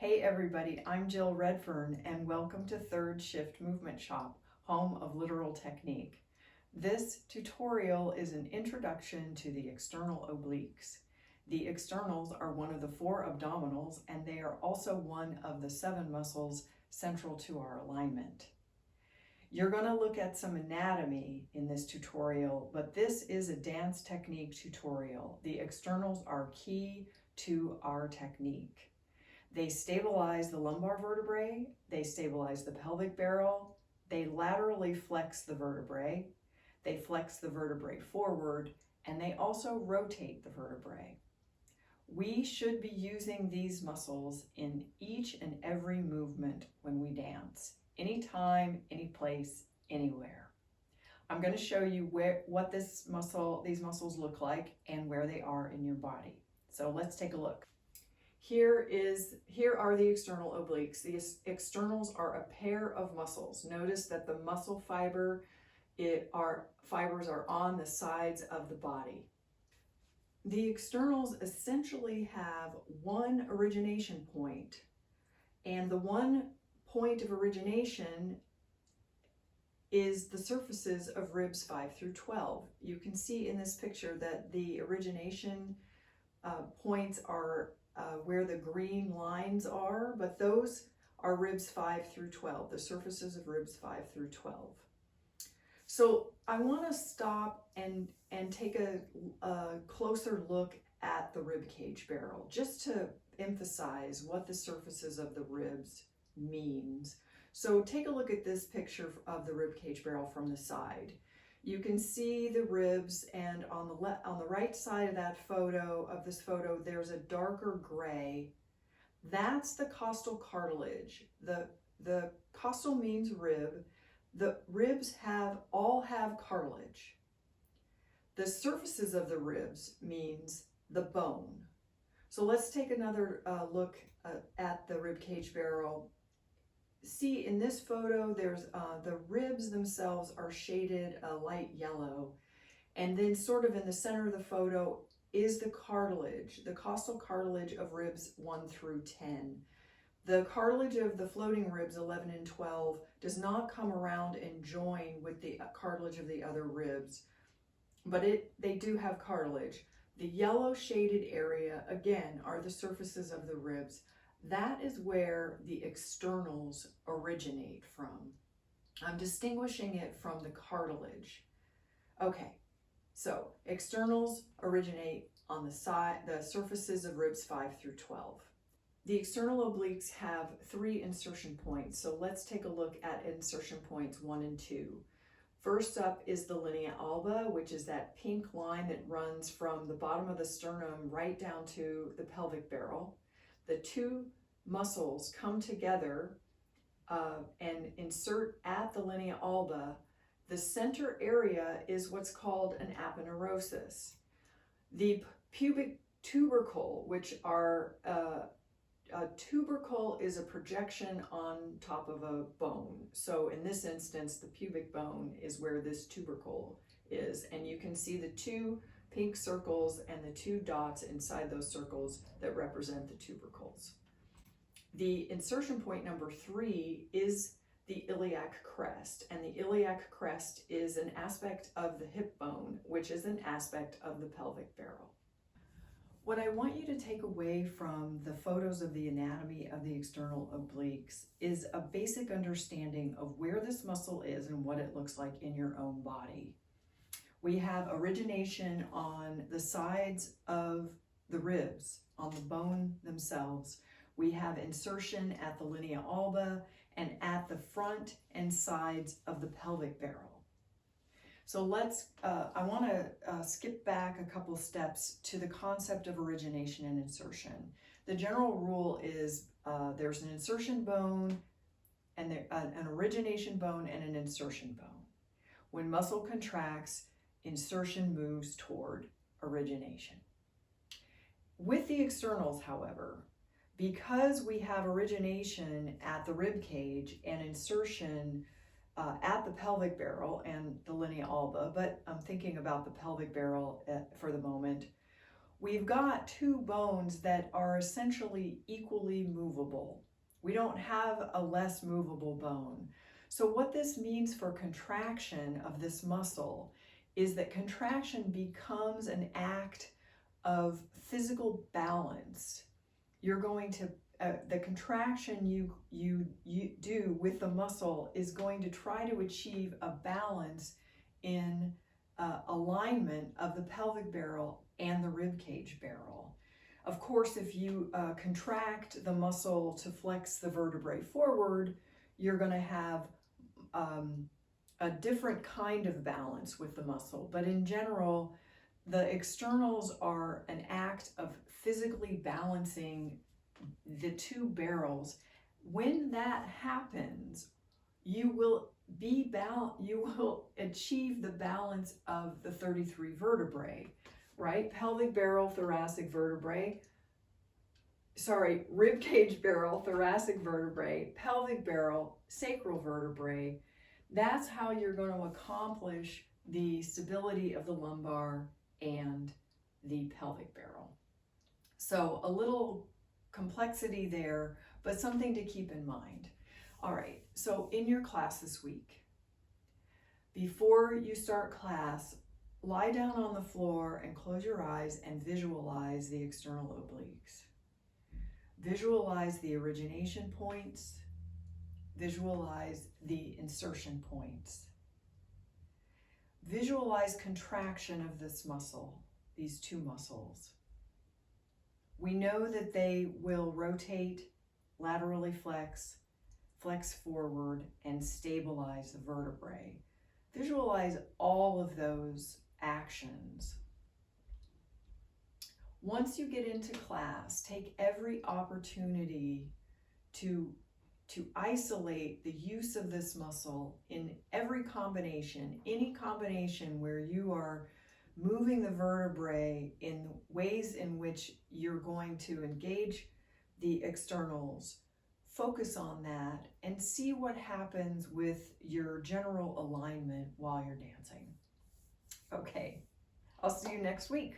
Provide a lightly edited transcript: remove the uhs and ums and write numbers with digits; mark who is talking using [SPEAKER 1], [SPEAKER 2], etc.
[SPEAKER 1] Hey everybody, I'm Jill Redfern and welcome to Third Shift Movement Shop, home of literal technique. This tutorial is an introduction to the external obliques. The externals are one of the four abdominals and they are also one of the 7 muscles central to our alignment. You're going to look at some anatomy in this tutorial, but this is a dance technique tutorial. The externals are key to our technique. They stabilize the lumbar vertebrae, they stabilize the pelvic barrel, they laterally flex the vertebrae, they flex the vertebrae forward, and they also rotate the vertebrae. We should be using these muscles in each and every movement when we dance, anytime, any place, anywhere. I'm going to show you what these muscles look like and where they are in your body. So let's take a look. Here are the external obliques. The externals are a pair of muscles. Notice that the muscle fibers are on the sides of the body. The externals essentially have one origination point, and the one point of origination is the surfaces of ribs 5 through 12. You can see in this picture that the origination points are where the green lines are, but those are ribs 5 through 12, the surfaces of ribs 5 through 12. So I want to stop and take a closer look at the rib cage barrel, just to emphasize what the surfaces of the ribs means. So take a look at this picture of the rib cage barrel from the side. You can see the ribs, and on the right side of this photo, there's a darker gray. That's the costal cartilage. The costal means rib. The ribs all have cartilage. The surfaces of the ribs means the bone. So let's take another look at the rib cage barrel. See, in this photo, there's the ribs themselves are shaded a light yellow, and then sort of in the center of the photo is the cartilage, the costal cartilage of ribs 1 through 10. The cartilage of the floating ribs 11 and 12 does not come around and join with the cartilage of the other ribs, but they do have cartilage. The yellow shaded area, again, are the surfaces of the ribs. That is where the externals originate from. I'm distinguishing it from the cartilage. Okay, so externals originate on the surfaces of ribs 5 through 12. The external obliques have 3 insertion points, so let's take a look at insertion points 1 and 2. First up is the linea alba, which is that pink line that runs from the bottom of the sternum right down to the pelvic barrel. The 2 muscles come together and insert at the linea alba. The center area is what's called an aponeurosis. The pubic tubercle, which are a tubercle is a projection on top of a bone. So in this instance, the pubic bone is where this tubercle is, and you can see the 2 pink circles and the 2 dots inside those circles that represent the tubercles. The insertion point number 3 is the iliac crest, and the iliac crest is an aspect of the hip bone, which is an aspect of the pelvic barrel. What I want you to take away from the photos of the anatomy of the external obliques is a basic understanding of where this muscle is and what it looks like in your own body. We have origination on the sides of the ribs, on the bone themselves. We have insertion at the linea alba and at the front and sides of the pelvic barrel. So I want to skip back a couple steps to the concept of origination and insertion. The general rule is there's an insertion bone, and an origination bone and an insertion bone. When muscle contracts, insertion moves toward origination. With the externals, however, because we have origination at the rib cage and insertion at the pelvic barrel and the linea alba, but I'm thinking about the pelvic barrel for the moment, we've got two bones that are essentially equally movable. We don't have a less movable bone. So what this means for contraction of this muscle is that contraction becomes an act of physical balance. You're going to, the contraction you do with the muscle is going to try to achieve a balance in alignment of the pelvic barrel and the rib cage barrel. Of course, if you contract the muscle to flex the vertebrae forward, you're going to have a different kind of balance with the muscle. But in general, the externals are an act of physically balancing the two barrels. When that happens, you will achieve the balance of the 33 vertebrae, right? Pelvic barrel, thoracic vertebrae, rib cage barrel, thoracic vertebrae, pelvic barrel, sacral vertebrae. That's how you're going to accomplish the stability of the lumbar and the pelvic barrel. So a little complexity there, but something to keep in mind. All right, so in your class this week, before you start class, lie down on the floor and close your eyes and visualize the external obliques. Visualize the origination points. Visualize the insertion points. Visualize contraction of this muscle, these two muscles. We know that they will rotate, laterally flex, flex forward, and stabilize the vertebrae. Visualize all of those actions. Once you get into class, take every opportunity to isolate the use of this muscle in every combination, any combination where you are moving the vertebrae in ways in which you're going to engage the externals. Focus on that and see what happens with your general alignment while you're dancing. Okay, I'll see you next week.